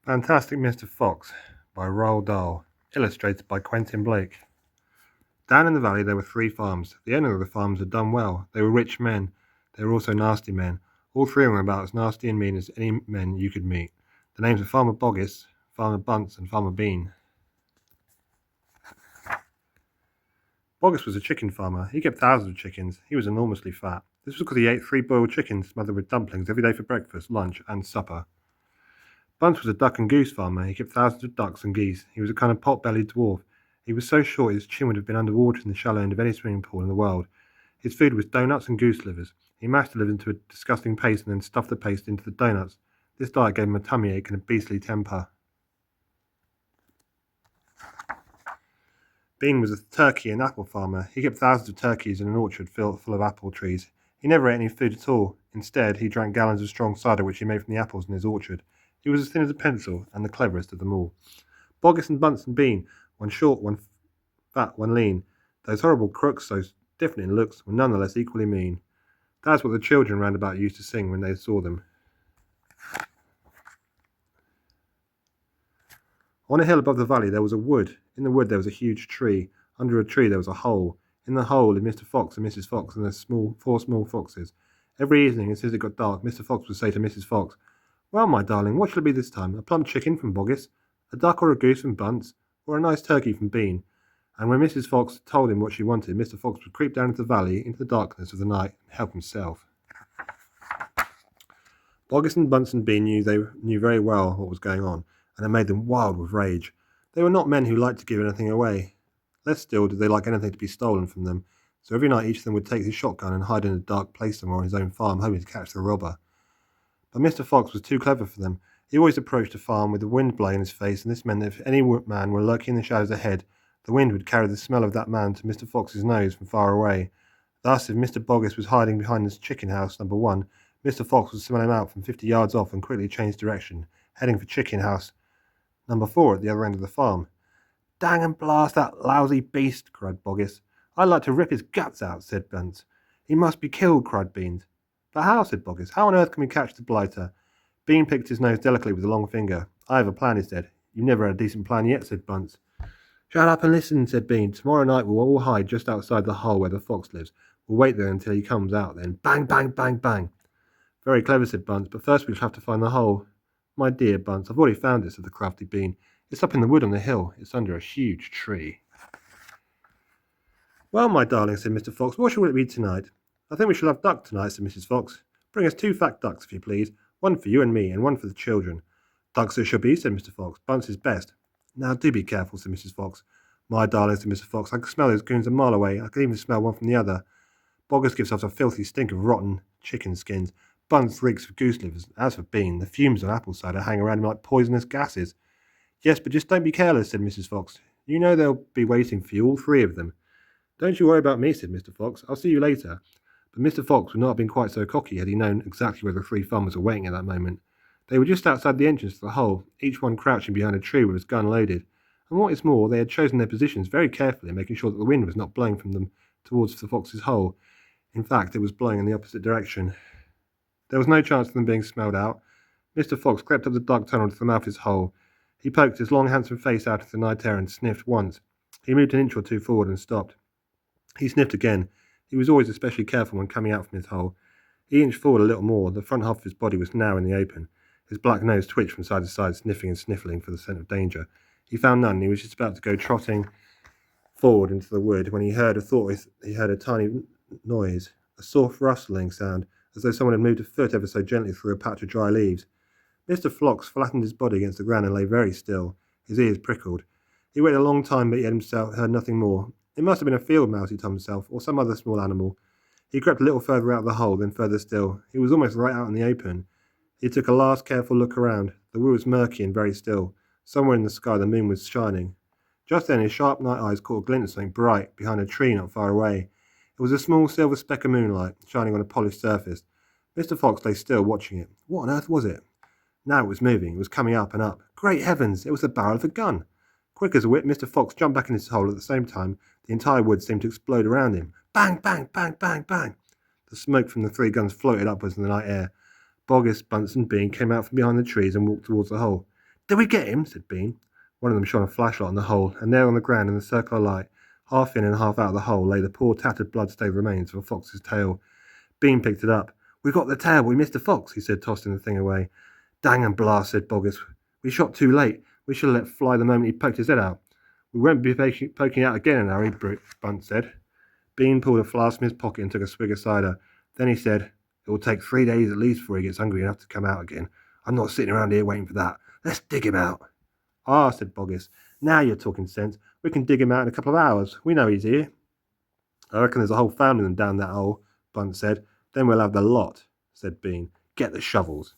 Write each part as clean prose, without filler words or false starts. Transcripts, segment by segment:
Fantastic Mr. Fox by Roald Dahl, illustrated by Quentin. Down in the valley there were 3 farms. The owners of the farms had done well. They were rich men. They were also nasty men. All 3 of them were about as nasty and mean as any men you could meet. The names were Farmer Boggis, Farmer Bunce, and Farmer Bean. Boggis was a chicken farmer. He kept thousands of chickens. He was enormously fat. This was because he ate 3 boiled chickens smothered with dumplings every day for breakfast, lunch, and supper. Bunce was a duck and goose farmer. He kept thousands of ducks and geese. He was a kind of pot-bellied dwarf. He was so short his chin would have been underwater in the shallow end of any swimming pool in the world. His food was donuts and goose livers. He mashed the liver into a disgusting paste and then stuffed the paste into the donuts. This diet gave him a tummy ache and a beastly temper. Bean was a turkey and apple farmer. He kept thousands of turkeys in an orchard full of apple trees. He never ate any food at all. Instead, he drank gallons of strong cider which he made from the apples in his orchard. He was as thin as a pencil and the cleverest of them all. Boggis and Bunce and Bean, one short, one fat, one lean. Those horrible crooks, so different in looks, were nonetheless equally mean. That's what the children round about used to sing when they saw them. On a hill above the valley there was a wood. In the wood there was a huge tree. Under a tree there was a hole. In the hole lived Mr. Fox and Mrs. Fox and their 4 small foxes. Every evening, as soon as it got dark, Mr. Fox would say to Mrs. Fox, "Well, my darling, what shall it be this time? A plump chicken from Boggis, a duck or a goose from Bunce, or a nice turkey from Bean?" And when Mrs. Fox told him what she wanted, Mr. Fox would creep down into the valley, into the darkness of the night, and help himself. Boggis and Bunce and Bean knew very well what was going on, and it made them wild with rage. They were not men who liked to give anything away. Less still did they like anything to be stolen from them, so every night each of them would take his shotgun and hide in a dark place somewhere on his own farm, hoping to catch the robber. But Mr. Fox was too clever for them. He always approached a farm with the wind blowing in his face, and this meant that if any man were lurking in the shadows ahead, the wind would carry the smell of that man to Mr. Fox's nose from far away. Thus, if Mr. Boggis was hiding behind his chicken house number 1, Mr. Fox would smell him out from 50 yards off and quickly change direction, heading for chicken house number 4 at the other end of the farm. "Dang and blast that lousy beast!" cried Boggis. "I'd like to rip his guts out," said Bunce. "He must be killed," cried Bean. "But how?" said Boggis. "How on earth can we catch the blighter?" Bean picked his nose delicately with a long finger. "I have a plan," he said. "You've never had a decent plan yet," said Bunce. "Shut up and listen," said Bean. "Tomorrow night we'll all hide just outside the hole where the fox lives. We'll wait there until he comes out, then bang, bang, bang, bang." "Very clever," said Bunce, "but first we shall have to find the hole." "My dear Bunce, I've already found it," said the crafty Bean. "It's up in the wood on the hill. It's under a huge tree." "Well, my darling," said Mr. Fox, "what shall it be tonight?" "I think we shall have duck tonight," said Mrs. Fox. "Bring us 2 fat ducks, if you please. One for you and me, and one for the children." "Ducks it shall be," said Mr. Fox. "Bunce is best." "Now do be careful," said Mrs. Fox. "My darling," said Mr. Fox, "I can smell those goons a mile away. I can even smell one from the other. Boggis gives off a filthy stink of rotten chicken skins. Bunce reeks of goose livers. As for Bean, the fumes on apple cider hang around him like poisonous gases." "Yes, but just don't be careless," said Mrs. Fox. "You know they'll be waiting for you, all 3 of them." "Don't you worry about me," said Mr. Fox. "I'll see you later." But Mr. Fox would not have been quite so cocky had he known exactly where the 3 farmers were waiting at that moment. They were just outside the entrance to the hole, each one crouching behind a tree with his gun loaded. And what is more, they had chosen their positions very carefully, making sure that the wind was not blowing from them towards the fox's hole. In fact, it was blowing in the opposite direction. There was no chance of them being smelled out. Mr. Fox crept up the dark tunnel to the mouth of his hole. He poked his long, handsome face out into the night air and sniffed once. He moved an inch or 2 forward and stopped. He sniffed again. He was always especially careful when coming out from his hole. He inched forward a little more. The front half of his body was now in the open. His black nose twitched from side to side, sniffing and sniffling for the scent of danger. He found none, and he was just about to go trotting forward into the wood when he heard a tiny noise, a soft rustling sound, as though someone had moved a foot ever so gently through a patch of dry leaves. Mr. Fox flattened his body against the ground and lay very still. His ears prickled. He waited a long time, but he heard nothing more. It must have been a field mouse, he told himself, or some other small animal. He crept a little further out of the hole, then further still. He was almost right out in the open. He took a last careful look around. The wood was murky and very still. Somewhere in the sky the moon was shining. Just then his sharp night eyes caught a glint of something bright behind a tree not far away. It was a small silver speck of moonlight, shining on a polished surface. Mr. Fox lay still, watching it. What on earth was it? Now it was moving. It was coming up and up. Great heavens! It was the barrel of a gun! Quick as a whip, Mr. Fox jumped back in his hole. At the same time, the entire wood seemed to explode around him. Bang, bang, bang, bang, bang! The smoke from the 3 guns floated upwards in the night air. Boggis, Bunce, and Bean came out from behind the trees and walked towards the hole. Did we get him? Said Bean. One of them shone a flashlight on the hole, and there on the ground in the circle of light, half in and half out of the hole, lay the poor tattered blood-stained remains of a fox's tail. Bean picked it up. We got the tail, but we missed the fox, he said, tossing the thing away. Dang and blast, said Boggis. We shot too late. We should have let fly the moment he poked his head out. We won't be poking out again in a hurry, Bunt said. Bean pulled a flask from his pocket and took a swig of cider. Then he said, it will take 3 days at least before he gets hungry enough to come out again. I'm not sitting around here waiting for that. Let's dig him out. Ah, said Boggis. Now you're talking sense. We can dig him out in a couple of hours. We know he's here. I reckon there's a whole family of them down that hole, Bunt said. Then we'll have the lot, said Bean. Get the shovels.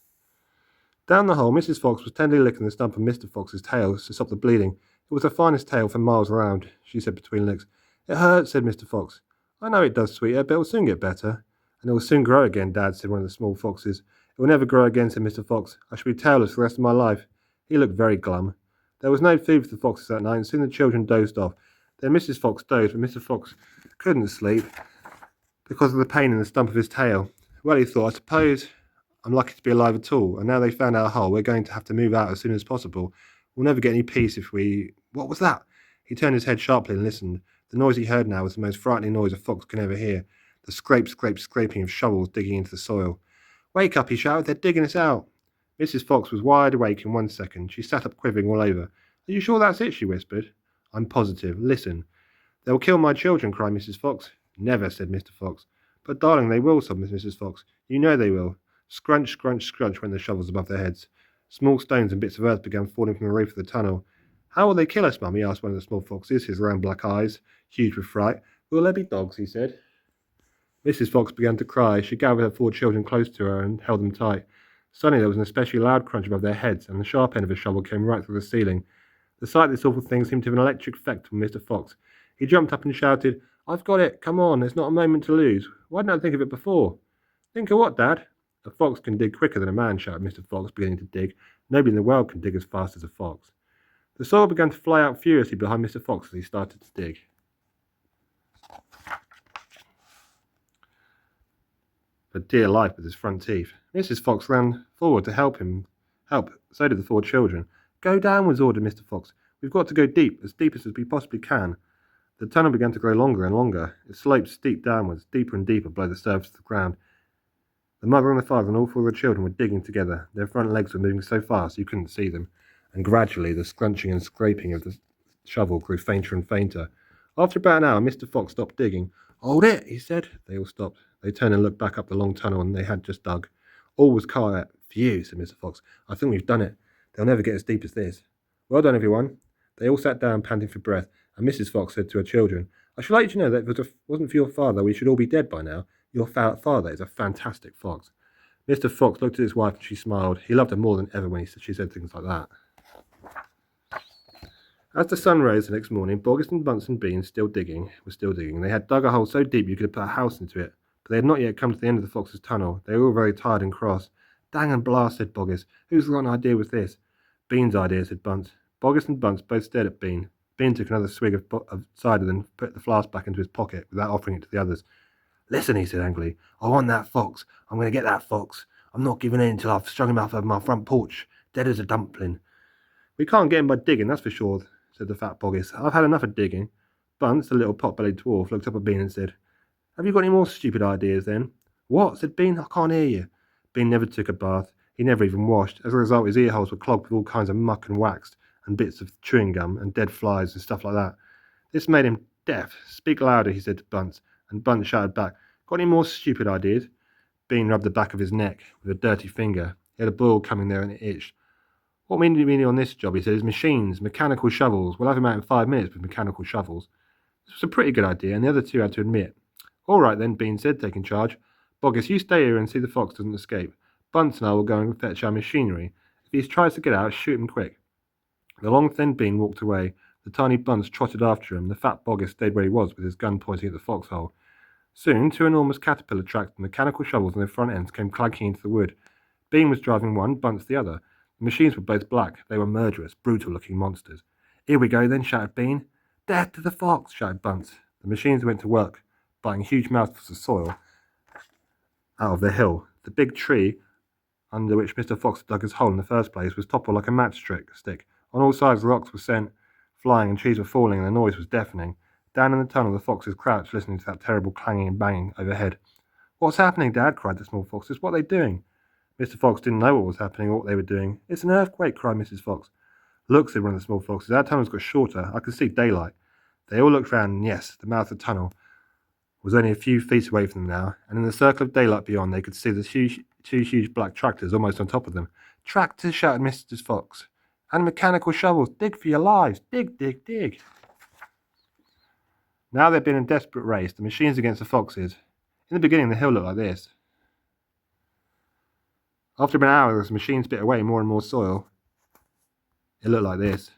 Down the hole, Mrs. Fox was tenderly licking the stump of Mr. Fox's tail to stop the bleeding. It was the finest tail for miles around, she said between licks. It hurts, said Mr. Fox. I know it does, sweetheart, but it will soon get better. And it will soon grow again, Dad, said one of the small foxes. It will never grow again, said Mr. Fox. I shall be tailless for the rest of my life. He looked very glum. There was no food for the foxes that night, and soon the children dozed off. Then Mrs. Fox dozed, but Mr. Fox couldn't sleep because of the pain in the stump of his tail. Well, he thought, I suppose I'm lucky to be alive at all, and now they found our hole, we're going to have to move out as soon as possible. We'll never get any peace if we... What was that? He turned his head sharply and listened. The noise he heard now was the most frightening noise a fox can ever hear. The scraping of shovels digging into the soil. Wake up, he shouted, they're digging us out. Mrs. Fox was wide awake in 1 second. She sat up quivering all over. Are you sure that's it? She whispered. I'm positive. Listen. They'll kill my children, cried Mrs. Fox. Never, said Mr. Fox. But darling, they will, sobbed Mrs. Fox. You know they will. Scrunch, scrunch, scrunch went the shovels above their heads. Small stones and bits of earth began falling from the roof of the tunnel. How will they kill us, Mummy? Asked one of the small foxes, his round black eyes huge with fright. Will there be dogs? He said. Mrs. Fox began to cry. She gathered her 4 children close to her and held them tight. Suddenly there was an especially loud crunch above their heads, and the sharp end of a shovel came right through the ceiling. The sight of this awful thing seemed to have an electric effect on Mr. Fox. He jumped up and shouted, I've got it! Come on, there's not a moment to lose. Why didn't I think of it before? Think of what, Dad? A fox can dig quicker than a man, shouted Mr. Fox, beginning to dig. Nobody in the world can dig as fast as a fox. The soil began to fly out furiously behind Mr. Fox as he started to dig. For dear life with his front teeth. Mrs. Fox ran forward to help. So did the 4 children. Go downwards, ordered Mr. Fox. We've got to go deep as we possibly can. The tunnel began to grow longer and longer. It sloped steep downwards, deeper and deeper below the surface of the ground. The mother and the father and all 4 of the children were digging together. Their front legs were moving so fast you couldn't see them, and gradually the scrunching and scraping of the shovel grew fainter and fainter. After about an hour, Mr. Fox stopped digging. Hold it, he said. They all stopped. They turned and looked back up the long tunnel and they had just dug. All was quiet. Phew, said Mr. Fox. I think we've done it. They'll never get as deep as this. Well done, everyone. They all sat down, panting for breath, and Mrs. Fox said to her children, I should like you to know that if it wasn't for your father, we should all be dead by now. Your father is a fantastic fox. Mr. Fox looked at his wife and she smiled. He loved her more than ever when she said things like that. As the sun rose the next morning, Boggis and Bunce and Bean were still digging. They had dug a hole so deep you could have put a house into it, but they had not yet come to the end of the fox's tunnel. They were all very tired and cross. Dang and blast, said Boggis. Whose rotten idea was this? Bean's idea, said Bunce. Boggis and Bunce both stared at Bean. Bean took another swig of cider, then put the flask back into his pocket without offering it to the others. Listen, he said angrily. I want that fox. I'm going to get that fox. I'm not giving in until I've strung him off of my front porch, dead as a dumpling. We can't get him by digging, that's for sure, said the fat Boggis. I've had enough of digging. Bunce, the little pot-bellied dwarf, looked up at Bean and said, Have you got any more stupid ideas then? What? Said Bean. I can't hear you. Bean never took a bath. He never even washed. As a result, his ear holes were clogged with all kinds of muck and wax, and bits of chewing gum, and dead flies, and stuff like that. This made him deaf. Speak louder, he said to Bunce, and Bunce shouted back, Got any more stupid ideas? Bean rubbed the back of his neck with a dirty finger. He had a boil coming there and it itched. What we need on this job, he said, is machines, mechanical shovels. We'll have him out in 5 minutes with mechanical shovels. This was a pretty good idea, and the other 2 had to admit. All right then, Bean said, taking charge. Boggis, you stay here and see the fox doesn't escape. Bunce and I will go and fetch our machinery. If he tries to get out, shoot him quick. The long, thin Bean walked away. The tiny Bunce trotted after him. The fat Boggis stayed where he was with his gun pointing at the foxhole. Soon, 2 enormous caterpillar tracks with mechanical shovels on their front ends came clanking into the wood. Bean was driving one, Bunce the other. The machines were both black. They were murderous, brutal-looking monsters. Here we go then, shouted Bean. Death to the fox, shouted Bunce. The machines went to work, biting huge mouthfuls of soil out of the hill. The big tree under which Mr. Fox had dug his hole in the first place, was toppled like a matchstick. On all sides, the rocks were sent flying and trees were falling, and the noise was deafening. Down in the tunnel, the foxes crouched, listening to that terrible clanging and banging overhead. "What's happening, Dad?" cried the small foxes. "What are they doing?" Mr. Fox didn't know what was happening or what they were doing. "It's an earthquake," cried Mrs. Fox. "Look," said one of the small foxes, "our tunnel's got shorter. I can see daylight." They all looked round, and yes, the mouth of the tunnel was only a few feet away from them now, and in the circle of daylight beyond they could see the two huge black tractors almost on top of them. "Tractors!" shouted Mrs. Fox. "And mechanical shovels! Dig for your lives! Dig, dig, dig!" Now there'd been a desperate race, the machines against the foxes. In the beginning, the hill looked like this. After an hour, as the machines bit away more and more soil, it looked like this.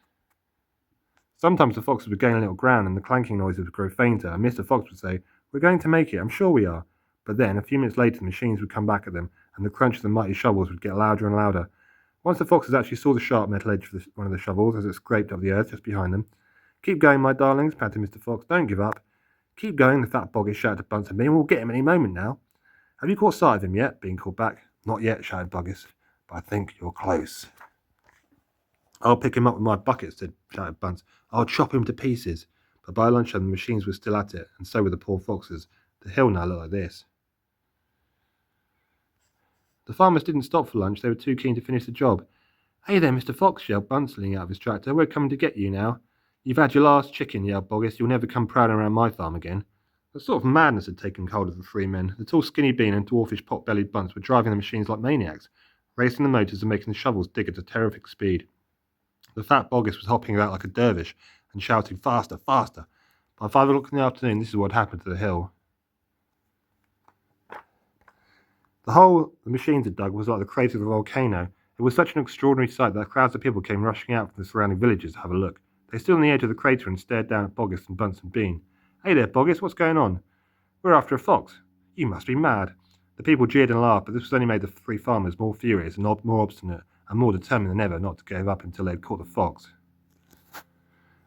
Sometimes the foxes would gain a little ground and the clanking noises would grow fainter, and Mr. Fox would say, "We're going to make it, I'm sure we are." But then, a few minutes later, the machines would come back at them, and the crunch of the mighty shovels would get louder and louder. Once the foxes actually saw the sharp metal edge of one of the shovels as it scraped up the earth just behind them. "Keep going, my darlings," panted Mr. Fox. "Don't give up." "Keep going," the fat boggis shouted to Bunce and Bean. "We'll get him any moment now." "Have you caught sight of him yet?" Bean called back. "Not yet," shouted Buggis, "but I think you're close." "I'll pick him up with my bucket," shouted Bunce. "I'll chop him to pieces." But by lunchtime the machines were still at it, and so were the poor foxes. The hill now looked like this. The farmers didn't stop for lunch. They were too keen to finish the job. "Hey there, Mr. Fox," yelled Bunce, leaning out of his tractor. "We're coming to get you now." "You've had your last chicken," yelled Boggis. "You'll never come prowling around my farm again." A sort of madness had taken hold of the three men. The tall, skinny Bean and dwarfish, pot-bellied Bunce were driving the machines like maniacs, racing the motors and making the shovels dig at a terrific speed. The fat Boggis was hopping about like a dervish and shouting, "Faster, faster!" By 5 o'clock in the afternoon, this is what happened to the hill. The hole the machines had dug was like the crater of a volcano. It was such an extraordinary sight that crowds of people came rushing out from the surrounding villages to have a look. They stood on the edge of the crater and stared down at Boggis and Bunce and Bean. "Hey there, Boggis, what's going on?" "We're after a fox." "You must be mad." The people jeered and laughed, but this was only made the three farmers more furious and more obstinate and more determined than ever not to give up until they had caught the fox.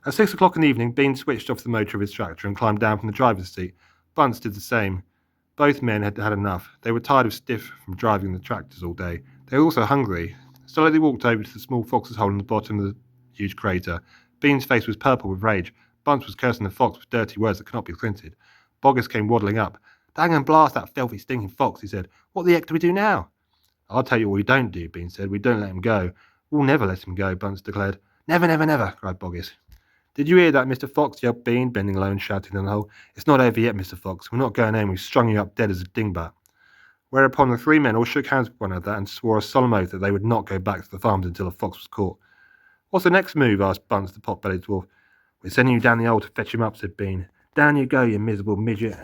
At 6 o'clock in the evening, Bean switched off the motor of his tractor and climbed down from the driver's seat. Bunce did the same. Both men had had enough. They were tired of stiff from driving the tractors all day. They were also hungry. Slowly they walked over to the small fox's hole in the bottom of the huge crater. Bean's face was purple with rage. Bunce was cursing the fox with dirty words that cannot be printed. Boggis came waddling up. "Dang and blast that filthy, stinking fox," he said. "What the heck do we do now?" "I'll tell you what we don't do," Bean said. "We don't let him go." "We'll never let him go," Bunce declared. "Never, never, never," cried Boggis. "Did you hear that, Mr. Fox?" yelled Bean, bending low and shouting down the hole. "It's not over yet, Mr. Fox. We're not going home. We've strung you up dead as a dingbat." Whereupon the three men all shook hands with one another and swore a solemn oath that they would not go back to the farms until the fox was caught. "What's the next move?" asked Bunce, the pot-bellied dwarf. "We're sending you down the hole to fetch him up," said Bean. "Down you go, you miserable midget."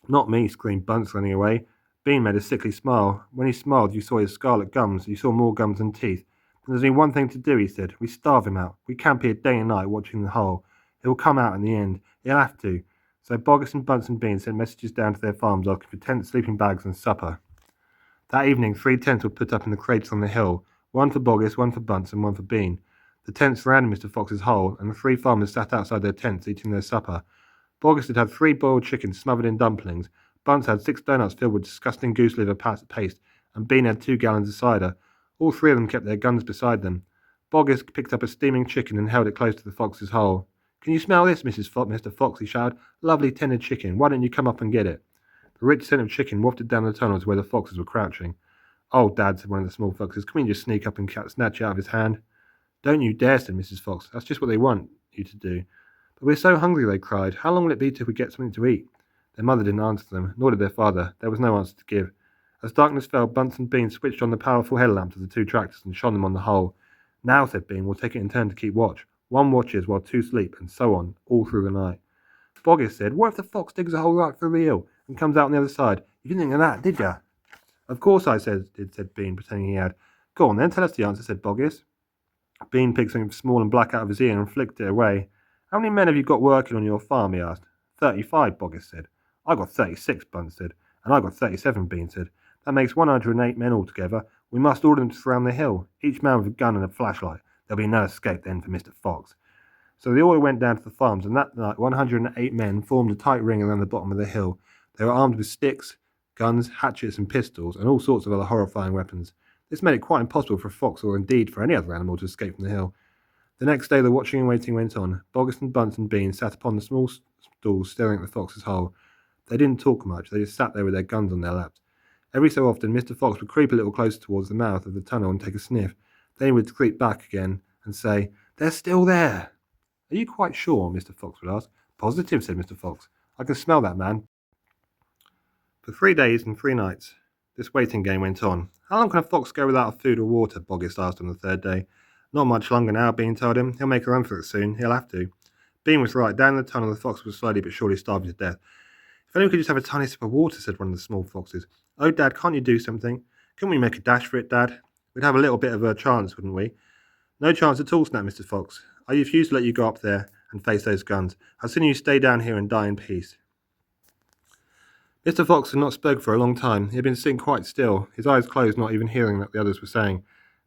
"Not me," screamed Bunce, running away. Bean made a sickly smile. When he smiled, you saw his scarlet gums. You saw more gums than teeth. "There's only one thing to do," he said. "We starve him out. We camp here day and night watching the hole. He'll come out in the end. He'll have to." So Boggis and Bunce and Bean sent messages down to their farms asking for tents, sleeping bags, and supper. That evening, 3 tents were put up in the craters on the hill, one for Boggis, one for Bunce, and one for Bean. The tents surrounded Mr. Fox's hole, and the 3 farmers sat outside their tents eating their supper. Boggis had 3 boiled chickens smothered in dumplings. Bunce had 6 doughnuts filled with disgusting goose liver paste, and Bean had 2 gallons of cider. All 3 of them kept their guns beside them. Boggis picked up a steaming chicken and held it close to the fox's hole. "Can you smell this, Mr. Fox?" he shouted. "Lovely tender chicken. Why don't you come up and get it?" The rich scent of chicken wafted down the tunnel to where the foxes were crouching. "Oh, Dad," said one of the small foxes, "can we just sneak up and snatch it out of his hand?" "Don't you dare," said Mrs. Fox. "That's just what they want you to do." "But we're so hungry," they cried. "How long will it be till we get something to eat?" Their mother didn't answer them, nor did their father. There was no answer to give. As darkness fell, Bunce and Bean switched on the powerful headlamps of the 2 tractors and shone them on the hole. "Now," said Bean, "we'll take it in turn to keep watch. 1 watches while 2 sleep, and so on, all through the night." Boggis said, "What if the fox digs a hole right for real and comes out on the other side? You didn't think of that, did ya?" "Of course I said," Bean, pretending he had. "Go on then, tell us the answer," said Boggis. Bean picked something small and black out of his ear and flicked it away. "How many men have you got working on your farm?" he asked. 35, Boggis said. "I got 36, Bunce said. "And I got 37, Bean said. "That makes 108 men altogether. We must order them to surround the hill, each man with a gun and a flashlight. There'll be no escape then for Mr. Fox." So the order went down to the farms, and that night 108 men formed a tight ring around the bottom of the hill. They were armed with sticks, guns, hatchets and pistols, and all sorts of other horrifying weapons. This made it quite impossible for a fox, or indeed for any other animal, to escape from the hill. The next day the watching and waiting went on. Boggis, Bunce and Bean sat upon the small stools staring at the fox's hole. They didn't talk much, they just sat there with their guns on their laps. Every so often Mr. Fox would creep a little closer towards the mouth of the tunnel and take a sniff. Then he would creep back again and say, "They're still there." "Are you quite sure?" Mr. Fox would ask. "Positive," said Mr. Fox. "I can smell that man." For 3 days and 3 nights this waiting game went on. "How long can a fox go without food or water?" Boggis asked on the 3rd day. "Not much longer now," Bean told him. "He'll make a run for it soon. He'll have to." Bean was right. Down the tunnel the fox was slowly but surely starving to death. "If only we could just have a tiny sip of water," said one of the small foxes. "Oh, Dad, can't you do something? Couldn't we make a dash for it, Dad? We'd have a little bit of a chance, wouldn't we?" "No chance at all," snapped Mr. Fox. "I refuse to let you go up there and face those guns. I'd sooner you stay down here and die in peace." Mr. Fox had not spoken for a long time. He had been sitting quite still, his eyes closed, not even hearing what the others were saying.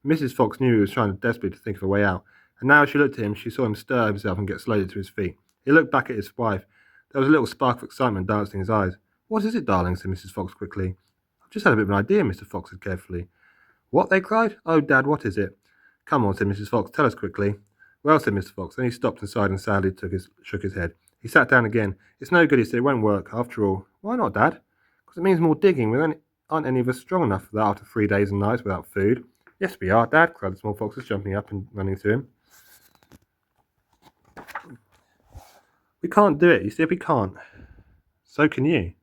Mrs. Fox knew he was trying desperately to think of a way out, and now as she looked at him, she saw him stir himself and get slowly to his feet. He looked back at his wife. There was a little spark of excitement dancing in his eyes. "What is it, darling?" said Mrs. Fox quickly. "I've just had a bit of an idea," Mr. Fox said carefully. "What?" they cried. "Oh, Dad, what is it?" "Come on," said Mrs. Fox, "tell us quickly." "Well," said Mr. Fox. Then he stopped and sighed and sadly shook his head. He sat down again. "It's no good," he said. "It won't work, after all." "Why not, Dad?" "Because it means more digging. Aren't any of us strong enough for that after 3 days and nights without food?" "Yes, we are, Dad," cried the small foxes, jumping up and running to him. "We can't do it. You see, if we can't, so can you."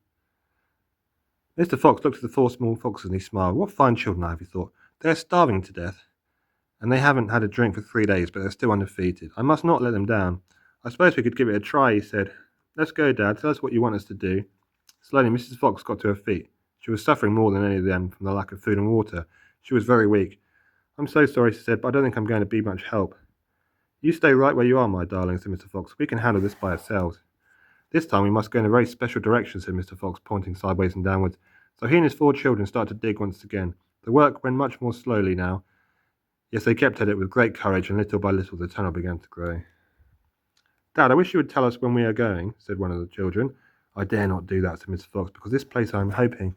Mr. Fox looked at the 4 small foxes and he smiled. "What fine children I have," he thought. "They're starving to death, and they haven't had a drink for 3 days, but they're still undefeated. I must not let them down. I suppose we could give it a try," he said. "Let's go, Dad. Tell us what you want us to do." Slowly Mrs. Fox got to her feet. She was suffering more than any of them from the lack of food and water. She was very weak. "I'm so sorry," she said, "but I don't think I'm going to be much help." "You stay right where you are, my darling," said Mr. Fox. "We can handle this by ourselves." "This time we must go in a very special direction," said Mr. Fox, pointing sideways and downwards. So he and his 4 children started to dig once again. The work went much more slowly now. Yes, they kept at it with great courage, and little by little the tunnel began to grow. "Dad, I wish you would tell us when we are going," said one of the children. "I dare not do that," said Mr. Fox, "because this place I am hoping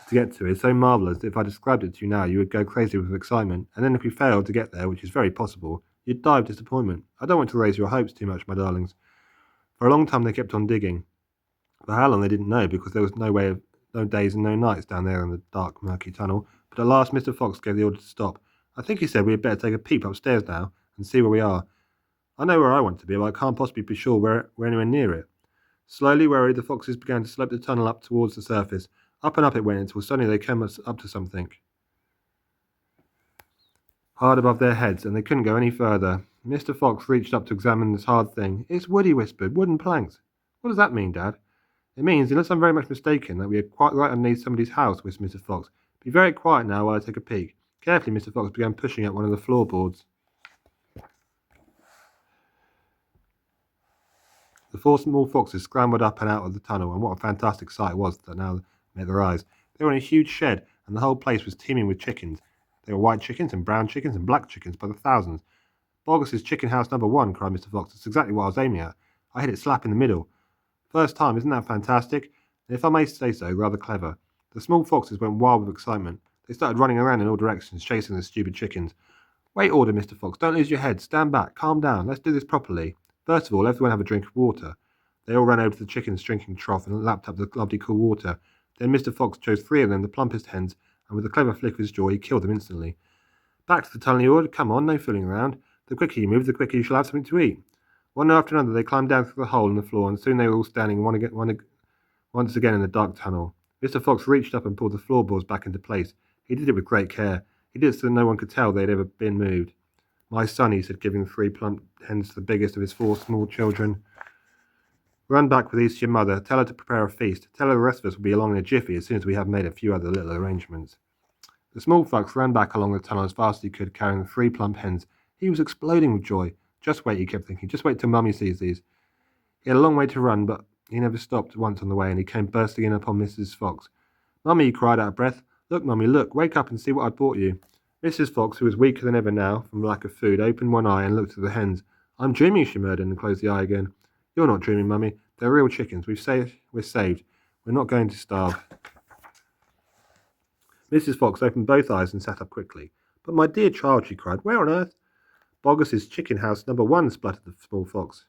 to get to is so marvellous that if I described it to you now, you would go crazy with excitement, and then if we failed to get there, which is very possible, you'd die of disappointment. I don't want to raise your hopes too much, my darlings." For a long time they kept on digging. For how long they didn't know, because there was no days and no nights down there in the dark, murky tunnel. But at last Mr. Fox gave the order to stop. "I think," he said, "we had better take a peep upstairs now and see where we are. I know where I want to be, but I can't possibly be sure we're anywhere near it." Slowly, warily, the foxes began to slope the tunnel up towards the surface. Up and up it went until suddenly they came up to something hard above their heads, and they couldn't go any further. Mr. Fox reached up to examine this hard thing. "It's wood," he whispered. "Wooden planks." "What does that mean, Dad?" "It means, unless I'm very much mistaken, that we are quite right underneath somebody's house," whispered Mr. Fox. "Be very quiet now while I take a peek." Carefully, Mr. Fox began pushing at one of the floorboards. The 4 small foxes scrambled up and out of the tunnel, and what a fantastic sight was that now met their eyes. They were in a huge shed, and the whole place was teeming with chickens. There were white chickens and brown chickens and black chickens by the thousands. "Boggis's chicken house number 1, cried Mr. Fox. "That's exactly what I was aiming at. I hit it slap in the middle. First time, isn't that fantastic? And if I may say so, rather clever." The small foxes went wild with excitement. They started running around in all directions, chasing the stupid chickens. "Wait," ordered Mr. Fox. "Don't lose your head. Stand back. Calm down. Let's do this properly. First of all, everyone have a drink of water." They all ran over to the chicken's drinking trough and lapped up the lovely cool water. Then Mr. Fox chose 3 of them, the plumpest hens, and with a clever flick of his jaw, he killed them instantly. "Back to the tunnel," he ordered. "Come on, no fooling around. The quicker you move, the quicker you shall have something to eat." One after another, they climbed down through the hole in the floor, and soon they were all standing once again in the dark tunnel. Mr. Fox reached up and pulled the floorboards back into place. He did it with great care. He did it so that no one could tell they had ever been moved. "My son," he said, giving 3 plump hens to the biggest of his 4 small children, "run back with these to your mother. Tell her to prepare a feast. Tell her the rest of us will be along in a jiffy as soon as we have made a few other little arrangements." The small fox ran back along the tunnel as fast as he could, carrying the 3 plump hens. He was exploding with joy. "Just wait," he kept thinking. "Just wait till Mummy sees these." He had a long way to run, but he never stopped once on the way, and he came bursting in upon Mrs. Fox. "Mummy," he cried out of breath. "Look, Mummy, look. Wake up and see what I brought you." Mrs. Fox, who was weaker than ever now from lack of food, opened one eye and looked at the hens. "I'm dreaming," she murmured, and closed the eye again. "You're not dreaming, Mummy. They're real chickens. We're saved. We're not going to starve." Mrs. Fox opened both eyes and sat up quickly. "But my dear child," she cried, "where on earth—" "Boggis's chicken house number 1, spluttered the small fox.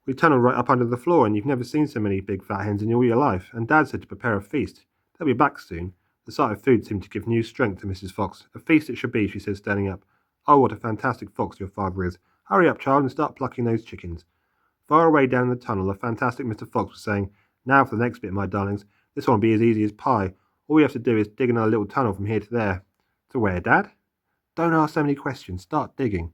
"We tunneled right up under the floor, and you've never seen so many big fat hens in all your life, and Dad said to prepare a feast. They'll be back soon." The sight of food seemed to give new strength to Mrs. Fox. "A feast it should be," she said, standing up. "Oh, what a fantastic fox your father is. Hurry up, child, and start plucking those chickens." Far away down in the tunnel, the fantastic Mr. Fox was saying, "Now for the next bit, my darlings. This one will be as easy as pie. All we have to do is dig another little tunnel from here to there." "To where, Dad?" "Don't ask so many questions. Start digging."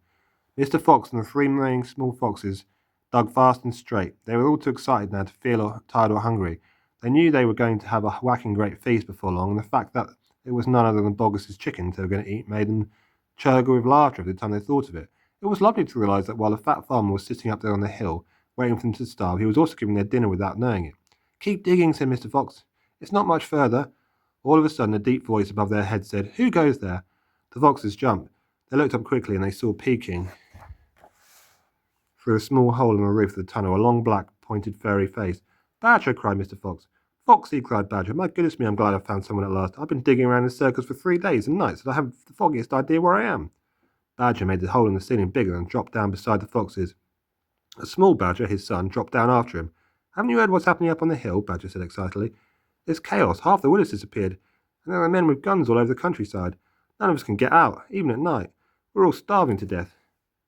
Mr. Fox and the 3 remaining small foxes dug fast and straight. They were all too excited now to feel tired or hungry. They knew they were going to have a whacking great feast before long, and the fact that it was none other than Boggis's chickens they were going to eat made them chuggle with laughter every time they thought of it. It was lovely to realize that while the fat farmer was sitting up there on the hill, waiting for them to starve, he was also giving their dinner without knowing it. "Keep digging," said Mr. Fox. "It's not much further." All of a sudden, a deep voice above their heads said, "Who goes there?" The foxes jumped. They looked up quickly, and they saw peeking through a small hole in the roof of the tunnel a long, black, pointed, furry face. "Badger!" cried Mr. Fox. "Foxy!" cried Badger. "My goodness me, I'm glad I've found someone at last. I've been digging around in circles for 3 days and nights, and I haven't the foggiest idea where I am." Badger made the hole in the ceiling bigger and dropped down beside the foxes. A small badger, his son, dropped down after him. "Haven't you heard what's happening up on the hill?" Badger said excitedly. "There's chaos. Half the wood has disappeared, and there are men with guns all over the countryside. None of us can get out, even at night. We're all starving to death."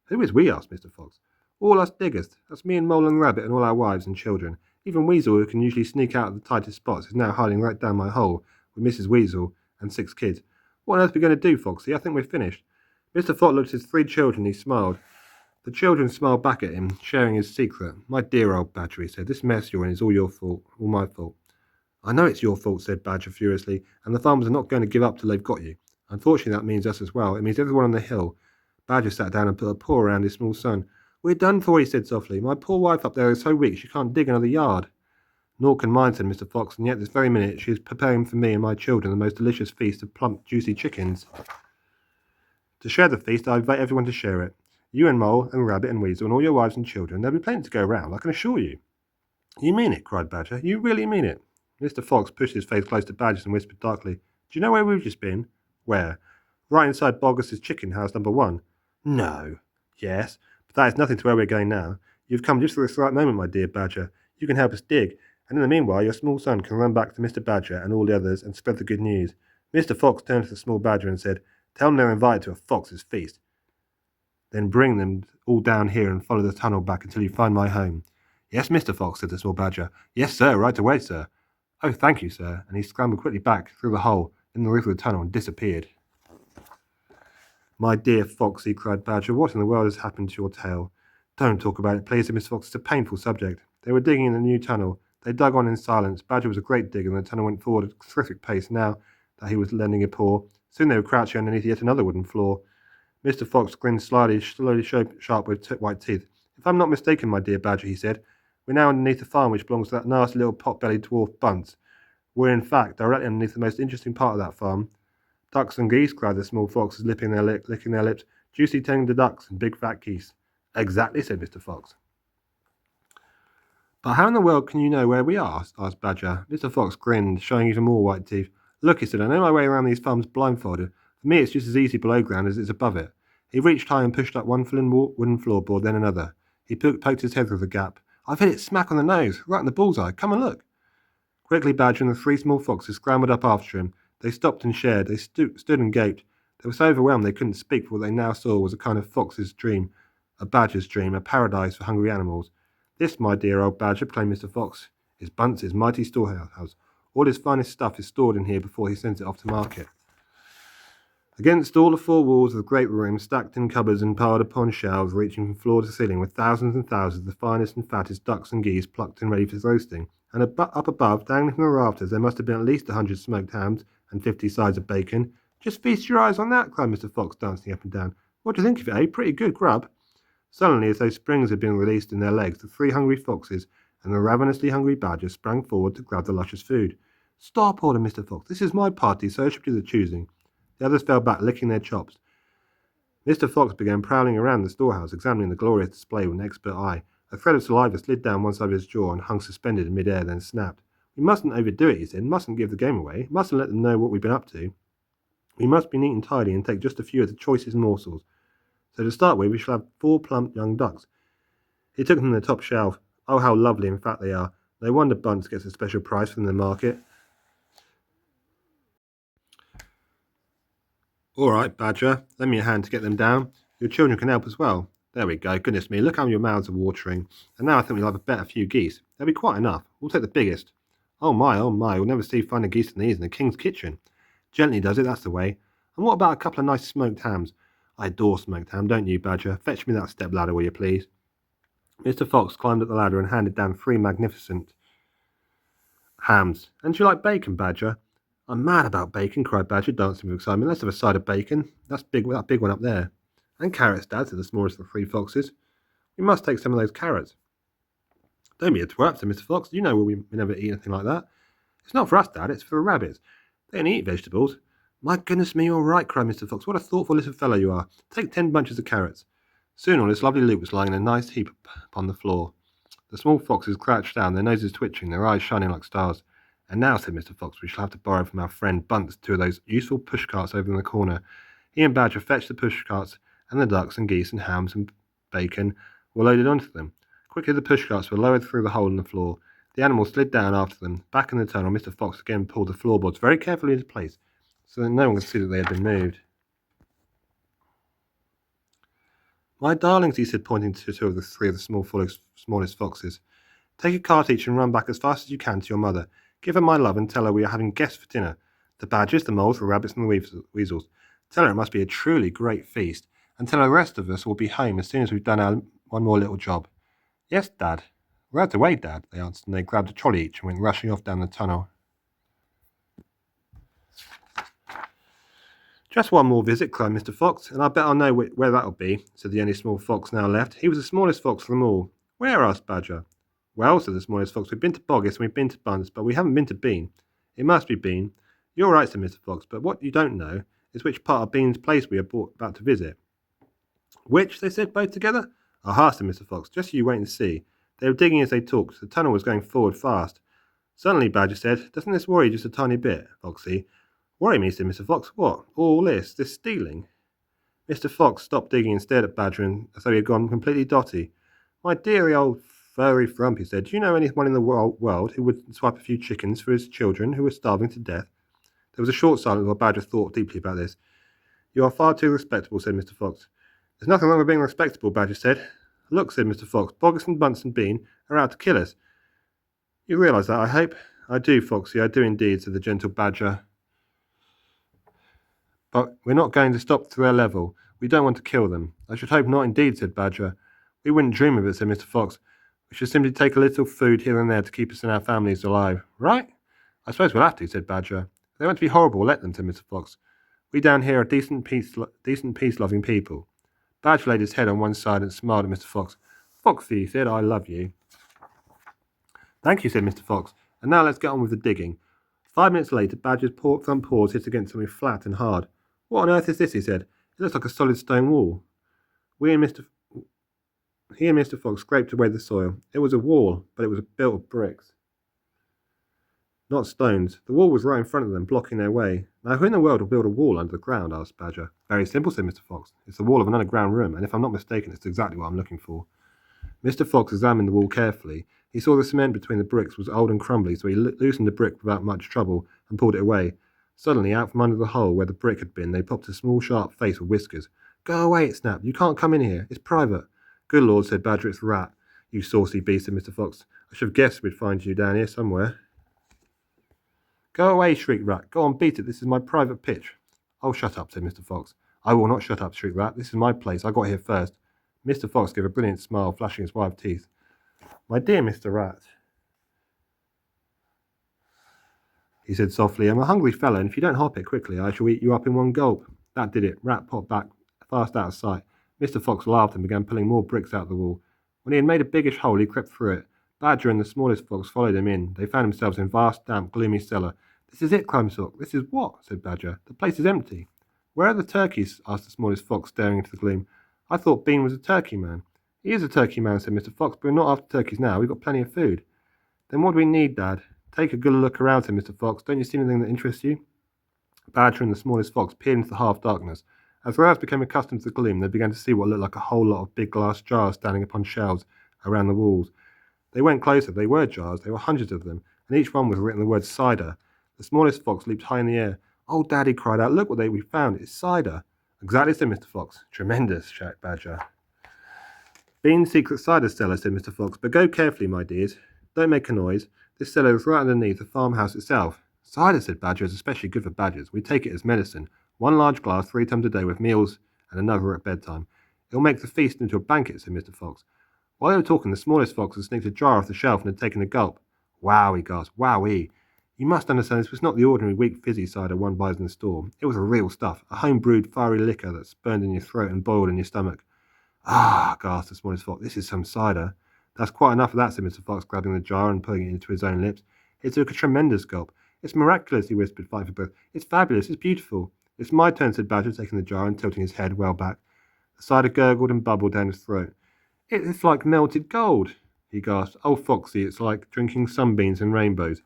"Who is we?" asked Mr. Fox. "All us diggers. That's me and Mole and Rabbit and all our wives and children. Even Weasel, who can usually sneak out of the tightest spots, is now hiding right down my hole with Mrs. Weasel and 6 kids. What on earth are we going to do, Foxy? I think we're finished." Mr. Fox looked at his 3 children and he smiled. The children smiled back at him, sharing his secret. "My dear old Badger," he said, "this mess you're in is all your fault, all my fault." "I know it's your fault," said Badger furiously, "and the farmers are not going to give up till they've got you. Unfortunately, that means us as well. It means everyone on the hill." Badger sat down and put a paw around his small son. "We're done for," he said softly. "My poor wife up there is so weak she can't dig another yard." "Nor can mine," said Mr. Fox, "and yet this very minute she is preparing for me and my children the most delicious feast of plump, juicy chickens. To share the feast, I invite everyone to share it. You and Mole and Rabbit and Weasel and all your wives and children. There'll be plenty to go round, I can assure you." "You mean it?" cried Badger. "You really mean it?" Mr. Fox pushed his face close to Badger's and whispered darkly, "Do you know where we've just been?" "Where?" "Right inside Boggis's chicken house number 1. "No." "Yes, but that is nothing to where we're going now. You've come just for this right moment, my dear Badger. You can help us dig, and in the meanwhile your small son can run back to Mr. Badger and all the others and spread the good news." Mr. Fox turned to the small Badger and said, "Tell them they're invited to a fox's feast. Then bring them all down here and follow the tunnel back until you find my home." "Yes, Mr. Fox," said the small Badger. "Yes, sir, right away, sir." "Oh, thank you, sir," and he scrambled quickly back through the hole in the roof of the tunnel and disappeared. "My dear Foxy," cried Badger, "what in the world has happened to your tail?" "Don't talk about it, please," said Mr. Fox. "It's a painful subject." They were digging in a new tunnel. They dug on in silence. Badger was a great digger, and the tunnel went forward at a terrific pace now that he was lending a paw. Soon they were crouching underneath yet another wooden floor. Mr. Fox grinned slowly sharp with white teeth. "If I'm not mistaken, my dear Badger," he said, "we're now underneath a farm which belongs to that nasty little pot-bellied dwarf Bunce. We're, in fact, directly underneath the most interesting part of that farm." "Ducks and geese," cried the small foxes, licking their lips. "Juicy, tender ducks and big fat geese." "Exactly," said Mr. Fox. "But how in the world can you know where we are?" asked Badger. Mr. Fox grinned, showing even more white teeth. "Look," he said, "I know my way around these farms blindfolded. For me, it's just as easy below ground as it is above it." He reached high and pushed up one wooden floorboard, then another. He poked his head through the gap. "I've hit it smack on the nose, right in the bullseye. Come and look." Quickly, Badger and the 3 small foxes scrambled up after him. They stopped and shared. They stood and gaped. They were so overwhelmed they couldn't speak, for what they now saw was a kind of fox's dream, a badger's dream, a paradise for hungry animals. "This, my dear old Badger," proclaimed Mr. Fox, "is Bunce's mighty storehouse. All his finest stuff is stored in here before he sends it off to market." Against all the 4 walls of the great room, stacked in cupboards and piled upon shelves reaching from floor to ceiling, were thousands and thousands of the finest and fattest ducks and geese plucked and ready for roasting. And up above, dangling from the rafters, there must have been at least 100 smoked hams and 50 sides of bacon. "Just feast your eyes on that," cried Mr. Fox, dancing up and down. "What do you think of it, eh? Pretty good grub." Suddenly, as though springs had been released in their legs, the 3 hungry foxes and the ravenously hungry Badger sprang forward to grab the luscious food. "Stop," ordered Mr. Fox. "This is my party, so it should do the choosing." The others fell back, licking their chops. Mr. Fox began prowling around the storehouse, examining the glorious display with an expert eye. A thread of saliva slid down one side of his jaw and hung suspended in mid-air, then snapped. "We mustn't overdo it," he said. "Mustn't give the game away. Mustn't let them know what we've been up to." We must be neat and tidy and take just a few of the choicest morsels. So to start with, we shall have 4 plump young ducks. He took them from the top shelf. Oh, how lovely and fat they are. No wonder Bunce gets a special price from the market. All right, Badger, lend me a hand to get them down. Your children can help as well. There we go. Goodness me, look how your mouths are watering. And now I think we'll have a better few geese. There'll be quite enough. We'll take the biggest. Oh my, we'll never see finer geese than these in the king's kitchen. Gently does it, that's the way. And what about a couple of nice smoked hams? I adore smoked ham, don't you, Badger? Fetch me that step ladder, will you please? Mr. Fox climbed up the ladder and handed down 3 magnificent hams. And do you like bacon, Badger? I'm mad about bacon, cried Badger, dancing with excitement. Let's have a side of bacon. That big one up there. And carrots, Dad, said the smallest of the 3 foxes. We must take some of those carrots. Don't be a twat, said Mr. Fox. You know we never eat anything like that. It's not for us, Dad, it's for the rabbits. They don't eat vegetables. My goodness me, you're right, cried Mr. Fox. What a thoughtful little fellow you are. Take 10 bunches of carrots. Soon all this lovely loot was lying in a nice heap upon the floor. The small foxes crouched down, their noses twitching, their eyes shining like stars. And now, said Mr. Fox, we shall have to borrow from our friend Bunce 2 of those useful push-carts over in the corner. He and Badger fetched the push-carts, and the ducks and geese and hams and bacon were loaded onto them. Quickly the push-carts were lowered through the hole in the floor. The animals slid down after them. Back in the tunnel, Mr. Fox again pulled the floorboards very carefully into place, so that no one could see that they had been moved. My darlings, he said, pointing to 2 of the 3 of the smallest foxes. Take a cart each and run back as fast as you can to your mother. Give her my love and tell her we are having guests for dinner. The badgers, the moles, the rabbits, and the weasels. Tell her it must be a truly great feast, and tell her the rest of us will be home as soon as we've done our one more little job. Yes, Dad. We're out of the way, Dad, they answered, and they grabbed a trolley each and went rushing off down the tunnel. Just one more visit, cried Mr. Fox, and I bet I'll know where that'll be, said the only small fox now left. He was the smallest fox of them all. Where? Asked Badger. Well, said the smallest fox, we've been to Boggis and we've been to Bunce, but we haven't been to Bean. It must be Bean. You're right, said Mr. Fox, but what you don't know is which part of Bean's place we are about to visit. Which? They said both together. Aha, said Mr. Fox, just you wait and see. They were digging as they talked. The tunnel was going forward fast. Suddenly, Badger said, doesn't this worry you just a tiny bit, Foxy? Worry me, said Mr. Fox. What? All this stealing? Mr. Fox stopped digging and stared at Badger as though he had gone completely dotty. My dearie old furry frump, he said, do you know anyone in the world who would swipe a few chickens for his children who were starving to death? There was a short silence while Badger thought deeply about this. You are far too respectable, said Mr. Fox. There's nothing wrong with being respectable, Badger said. Look, said Mr. Fox, Boggis and Bunce and Bean are out to kill us. You realise that, I hope? I do, Foxy, I do indeed, said the gentle Badger. But we're not going to stop to their level. We don't want to kill them. I should hope not indeed, said Badger. We wouldn't dream of it, said Mr. Fox. We should simply take a little food here and there to keep us and our families alive. Right? I suppose we'll have to, said Badger. If they want to be horrible, let them, said Mr. Fox. We down here are decent, peace-loving people. Badger laid his head on one side and smiled at Mr. Fox. Foxy, he said, I love you. Thank you, said Mr. Fox. And now let's get on with the digging. 5 minutes later, Badger's front paws hit against something flat and hard. What on earth is this, he said. It looks like a solid stone wall. He and Mr. Fox scraped away the soil. It was a wall, but it was built of bricks, not stones. The wall was right in front of them, blocking their way. Now, who in the world will build a wall under the ground? Asked Badger. Very simple, said Mr. Fox. It's the wall of an underground room, and if I'm not mistaken, it's exactly what I'm looking for. Mr. Fox examined the wall carefully. He saw the cement between the bricks was old and crumbly, so he loosened the brick without much trouble and pulled it away. Suddenly, out from under the hole where the brick had been, they popped a small, sharp face with whiskers. Go away, it snapped. You can't come in here. It's private. Good Lord, said Badger, it's a rat. You saucy beast, said Mr. Fox. I should have guessed we'd find you down here somewhere. Go away, shrieked Rat. Go on, beat it. This is my private pitch. Oh, shut up, said Mr. Fox. I will not shut up, shrieked Rat. This is my place. I got here first. Mr. Fox gave a brilliant smile, flashing his white teeth. My dear Mr. Rat, he said softly, I'm a hungry fellow, and if you don't hop it quickly, I shall eat you up in one gulp. That did it. Rat popped back fast out of sight. Mr. Fox laughed and began pulling more bricks out of the wall. When he had made a biggish hole, he crept through it. Badger and the smallest fox followed him in. They found themselves in a vast, damp, gloomy cellar. This is it, cried Fox. This is what? Said Badger. The place is empty. Where are the turkeys? Asked the smallest fox, staring into the gloom. I thought Bean was a turkey man. He is a turkey man, said Mr. Fox, but we're not after turkeys now. We've got plenty of food. Then what do we need, Dad? Take a good look around, said Mr. Fox. Don't you see anything that interests you? Badger and the smallest fox peered into the half-darkness. As their eyes became accustomed to the gloom, they began to see what looked like a whole lot of big glass jars standing upon shelves around the walls. They went closer. They were jars. There were hundreds of them, and each one was written the word cider. The smallest fox leaped high in the air. "Oh, Daddy!" cried out. "Look what we found! It's cider!" "Exactly," said Mr. Fox. "Tremendous," shouted Badger. "Bean's secret cider cellar," said Mr. Fox. "But go carefully, my dears. Don't make a noise. This cellar is right underneath the farmhouse itself." "Cider," said Badger, "is especially good for badgers. We take it as medicine. One large glass 3 times a day with meals and another at bedtime. It'll make the feast into a banquet," said Mr. Fox. While they were talking, the smallest fox had sneaked a jar off the shelf and had taken a gulp. "Wow," he gasped. "Wowee. You must understand this was not the ordinary weak fizzy cider one buys in the store. It was the real stuff, a home-brewed fiery liquor that burned in your throat and boiled in your stomach." "Ah," gasped the smallest fox, "this is some cider." "That's quite enough of that," said Mr. Fox, grabbing the jar and putting it into his own lips. He took a tremendous gulp. "It's miraculous," he whispered, fighting for breath. "It's fabulous. It's beautiful." "It's my turn," said Badger, taking the jar and tilting his head well back. The cider gurgled and bubbled down his throat. "It's like melted gold," he gasped. "Oh, Foxy, it's like drinking sunbeams and rainbows."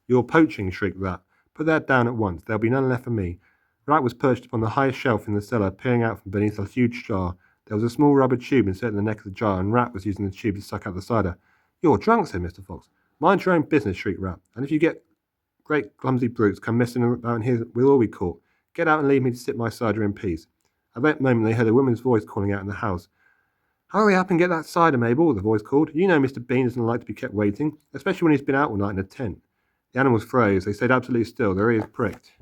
"You're poaching," shrieked Rat. "Put that down at once. There'll be none left for me." Rat was perched upon the highest shelf in the cellar, peering out from beneath a huge jar. There was a small rubber tube inserted in the neck of the jar, and Rat was using the tube to suck out the cider. "You're drunk," said Mr. Fox. "Mind your own business," shrieked Rat. "And if you get great clumsy brutes come messing about in here, we'll all be caught. Get out and leave me to sip my cider in peace." At that moment they heard a woman's voice calling out in the house. "Hurry up and get that cider, Mabel," the voice called. "You know Mr. Bean doesn't like to be kept waiting, especially when he's been out all night in a tent." The animals froze. They stayed absolutely still, their ears pricked,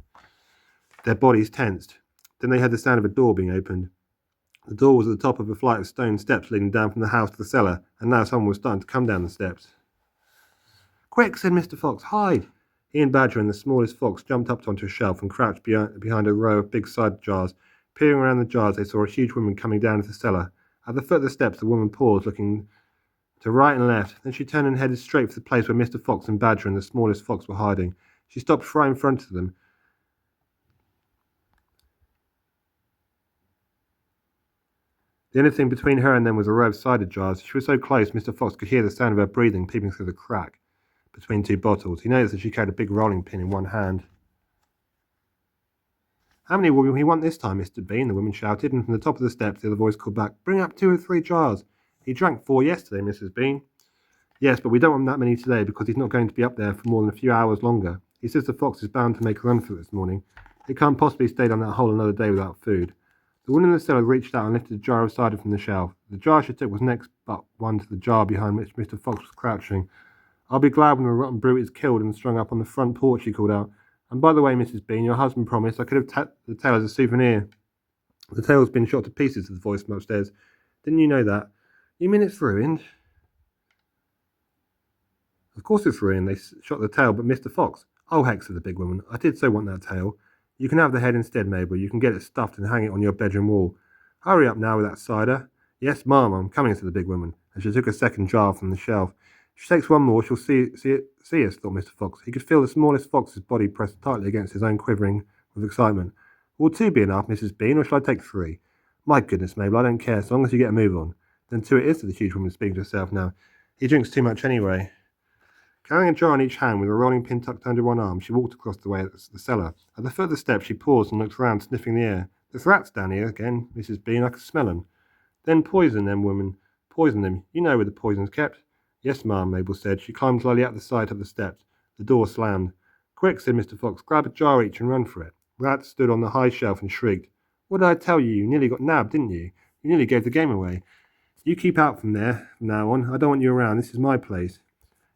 their bodies tensed. Then they heard the sound of a door being opened. The door was at the top of a flight of stone steps leading down from the house to the cellar, and now someone was starting to come down the steps. "Quick," said Mr. Fox, "hide!" He and Badger and the smallest fox jumped up onto a shelf and crouched behind a row of big cider jars. Peering around the jars, they saw a huge woman coming down into the cellar. At the foot of the steps, the woman paused, looking to right and left. Then she turned and headed straight for the place where Mr. Fox and Badger and the smallest fox were hiding. She stopped right in front of them. The only thing between her and them was a row of cider jars. She was so close, Mr. Fox could hear the sound of her breathing peeping through the crack between two bottles. He noticed that she carried a big rolling pin in one hand. "How many will we want this time, Mr. Bean?" the woman shouted, and from the top of the steps the other voice called back, "Bring up 2 or 3 jars. He drank 4 yesterday, Mrs. Bean." "Yes, but we don't want that many today because he's not going to be up there for more than a few hours longer. He says the fox is bound to make a run for it this morning. He can't possibly stay down that hole another day without food." The woman in the cellar reached out and lifted a jar of cider from the shelf. The jar she took was next but one to the jar behind which Mr. Fox was crouching. "I'll be glad when the rotten brute is killed and strung up on the front porch," she called out. "And by the way, Mrs. Bean, your husband promised I could have the tail as a souvenir." "The tail's been shot to pieces," said the voice from upstairs. "Didn't you know that?" "You mean it's ruined?" "Of course it's ruined. They shot the tail, but Mr. Fox—" "Oh, heck," said the big woman. "I did so want that tail. You can have the head instead, Mabel. You can get it stuffed and hang it on your bedroom wall. Hurry up now with that cider." "Yes, ma'am, I'm coming," said the big woman, and she took a second jar from the shelf. "If she takes one more, she'll see us," thought Mr. Fox. He could feel the smallest fox's body pressed tightly against his own, quivering with excitement. "Will 2 be enough, Mrs. Bean, or shall I take 3? "My goodness, Mabel, I don't care, so long as you get a move on." "Then 2 it is," said the huge woman, speaking to herself now. "He drinks too much anyway." Carrying a jar in each hand with a rolling pin tucked under one arm, she walked across the way to the cellar. At the foot of the steps, she paused and looked round, sniffing the air. "There's rats down here again, Mrs. Bean. I can smell 'em." "Then poison them, woman. Poison them. You know where the poison's kept." "Yes, ma'am," Mabel said. She climbed slowly up the side of the steps. The door slammed. "Quick," said Mr. Fox. "Grab a jar each and run for it." Rat stood on the high shelf and shrieked. "What did I tell you? You nearly got nabbed, didn't you? You nearly gave the game away. You keep out from there from now on. I don't want you around. This is my place."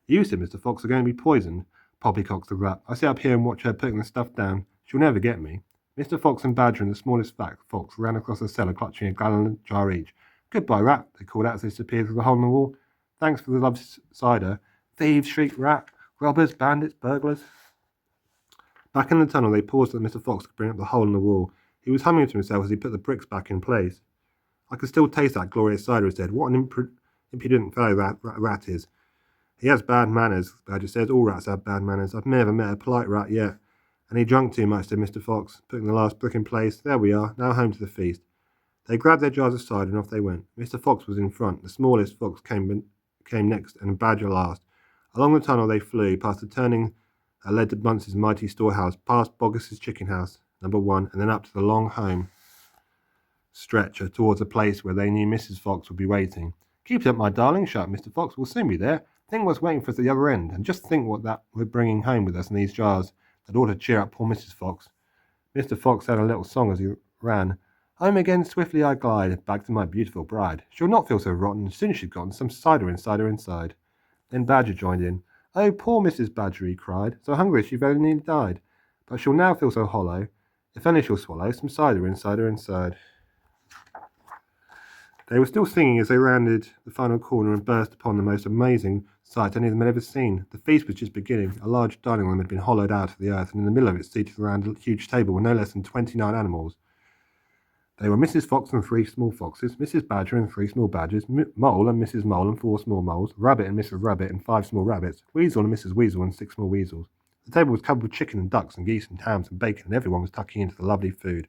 "You," said Mr. Fox, "are going to be poisoned." "Poppycock's the rat. I sit up here and watch her putting the stuff down. She'll never get me." Mr. Fox and Badger and the smallest fat fox ran across the cellar, clutching a gallon jar each. "Goodbye, Rat," they called out as they disappeared through the hole in the wall. "Thanks for the lovely cider." "Thieves!" shrieked Rat. "Robbers, bandits, burglars." Back in the tunnel, they paused so that Mr. Fox could bring up the hole in the wall. He was humming to himself as he put the bricks back in place. "I can still taste that glorious cider," he said. "What an impudent fellow that rat is." "He has bad manners," Badger says. "All rats have bad manners. I've never met a polite rat yet." "And he drunk too much," said Mr. Fox, putting the last brick in place. "There we are, now home to the feast." They grabbed their jars of cider and off they went. Mr. Fox was in front. The smallest fox came next, and Badger last. Along the tunnel they flew, past the turning that led to Bunce's mighty storehouse, past Boggis's chicken house, number 1, and then up to the long home stretcher towards a place where they knew Mrs. Fox would be waiting. "Keep it up, my darling," shouted Mr. Fox. "We'll soon be there. Think what's waiting for us at the other end, and just think what that we're bringing home with us in these jars. That ought to cheer up poor Mrs. Fox." Mr. Fox sang a little song as he ran. "Home again swiftly I glide, back to my beautiful bride. She'll not feel so rotten, soon as she's gotten some cider inside her inside." Then Badger joined in. "Oh, poor Mrs. Badger," he cried, "so hungry she very nearly died. But she'll now feel so hollow, if only she'll swallow some cider inside her inside." They were still singing as they rounded the final corner and burst upon the most amazing sight any of them had ever seen. The feast was just beginning. A large dining room had been hollowed out of the earth, and in the middle of it, seated around a huge table, were no less than 29 animals. They were Mrs. Fox and 3 small foxes, Mrs. Badger and 3 small badgers, Mole and Mrs. Mole and 4 small moles, Rabbit and Mrs. Rabbit and 5 small rabbits, Weasel and Mrs. Weasel and 6 small weasels. The table was covered with chicken and ducks and geese and hams and bacon, and everyone was tucking into the lovely food.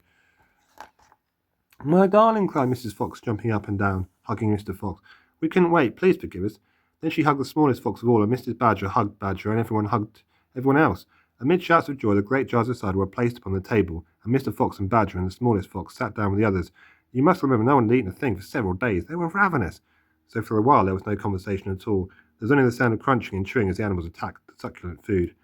"My darling," cried Mrs. Fox, jumping up and down, hugging Mr. Fox. "We couldn't wait. Please forgive us." Then she hugged the smallest fox of all, and Mrs. Badger hugged Badger, and everyone hugged everyone else. Amid shouts of joy, the great jars of cider were placed upon the table, and Mr. Fox and Badger and the smallest fox sat down with the others. You must remember no one had eaten a thing for several days. They were ravenous. So for a while there was no conversation at all. There was only the sound of crunching and chewing as the animals attacked the succulent food.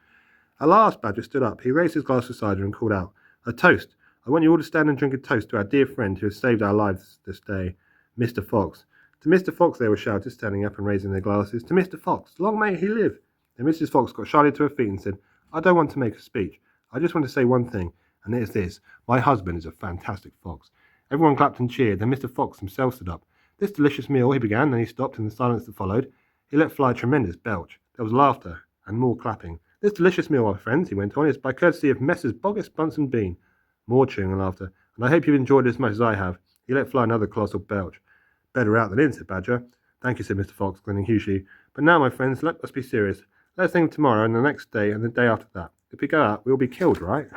At last Badger stood up. He raised his glass of cider and called out, "A toast! I want you all to stand and drink a toast to our dear friend who has saved our lives this day, Mr. Fox." To Mr. Fox they were shouted, standing up and raising their glasses. "To Mr. Fox, long may he live." And Mrs. Fox got shyly to her feet and said, "I don't want to make a speech. I just want to say one thing, and it is this. My husband is a fantastic fox." Everyone clapped and cheered. Then Mr. Fox himself stood up. "This delicious meal," he began, then he stopped in the silence that followed. He let fly a tremendous belch. There was laughter and more clapping. "This delicious meal, my friends," he went on, "is by courtesy of Messrs. Boggis, Bunce and Bean." More cheering and laughter. "And I hope you've enjoyed it as much as I have." He let fly another colossal belch. "Better out than in," said Badger. "Thank you," said Mr. Fox, grinning hugely. "But now, my friends, let us be serious. Let's think of tomorrow and the next day and the day after that. If we go out, we'll be killed, right?"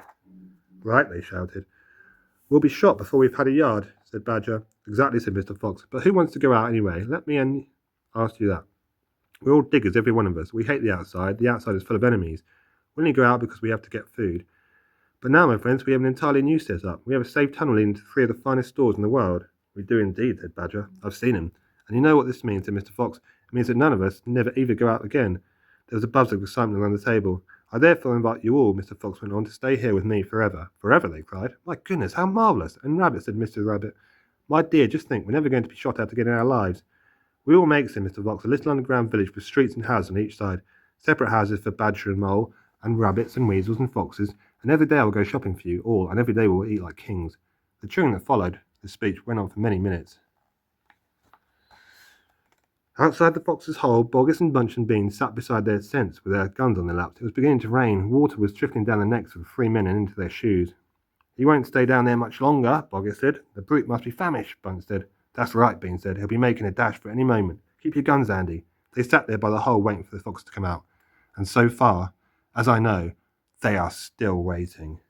"Right," they shouted. "We'll be shot before we've had a yard," said Badger. "Exactly," said Mr. Fox. "But who wants to go out anyway? Let me ask you that. We're all diggers, every one of us. We hate the outside. The outside is full of enemies. We only go out because we have to get food. But now, my friends, we have an entirely new setup. We have a safe tunnel leading to 3 of the finest stores in the world." "We do indeed," said Badger. "I've seen him." "And you know what this means," said Mr. Fox. "It means that none of us never either go out again." There was a buzz of excitement around the table. "I therefore invite you all," Mr. Fox went on, "to stay here with me forever." "Forever?" they cried. "My goodness, how marvellous!" "And Rabbit," said Mr. Rabbit. "My dear, just think, we're never going to be shot at again in our lives." "We will make," said Mr. Fox, "a little underground village with streets and houses on each side. Separate houses for Badger and Mole, and Rabbits and Weasels and Foxes, and every day I will go shopping for you all, and every day we will eat like kings." The cheering that followed this speech went on for many minutes. Outside the Fox's hole, Boggis and Bunch and Bean sat beside their tents with their guns on their laps. It was beginning to rain. Water was trickling down the necks of the 3 men and into their shoes. "He won't stay down there much longer," Boggis said. "The brute must be famished," Bunch said. "That's right," Bean said. "He'll be making a dash for any moment. Keep your guns handy." They sat there by the hole waiting for the fox to come out. And so far, as I know, they are still waiting.